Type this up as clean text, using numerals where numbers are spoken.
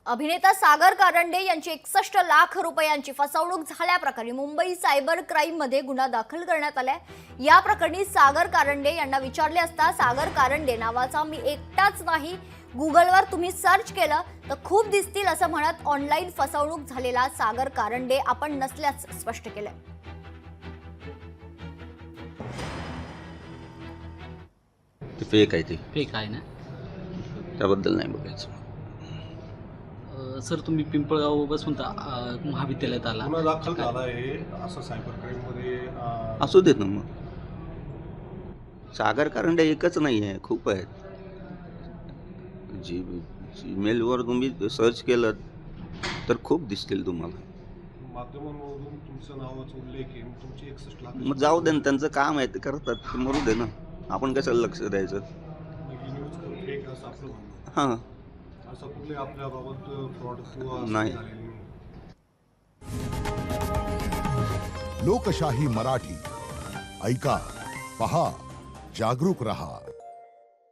अभिनेता सागर कारंडे यांची 61 लाख रुपयांची फसवणूक झाल्याप्रकरणी मुंबई सायबर क्राईममध्ये गुन्हा दाखल करण्यात आलाय। या प्रकरणी सागर कारंडे यांना विचारले असता सागर कारंडे नावाचा मी एकटाच नाही, गुगलवर तुम्ही सर्च केलं तर खूप दिसतील असं म्हणत ऑनलाईन फसवणूक झालेला सागर कारंडे आपण नसल्याचं स्पष्ट केलंय। फेक आहे ते फेक आहे ना। त्याबद्दल नाही बघायचं। सर तुम्ही पिंपळगाव बसून महाविद्यालयात आला, गुन्हा दाखल झाला आहे असं सायबर क्राईम मध्ये असू देत ना मग। सागर कारंडे एकच नाही आहे, खूप आहेत। जीमेलवर तुम्ही सर्च केलं तर खूप दिसतील तुम्हाला। माध्यमांमधून तुमचं नावाचा उल्लेख आहे, तुमची 61 लाख मग जाऊ दे ना, त्यांचं काम आहे ते करतात, ते मरू दे ना, आपण कशाला लक्ष द्यायचं। ही न्यूज फेक असं आपलं म्हणणं। हां असं कुठले आपल्या बाबत फ्रॉड किंवा नाही। झालेलं नाही। लोकशाही मराठी ऐका, पहा, जागरूक रहा।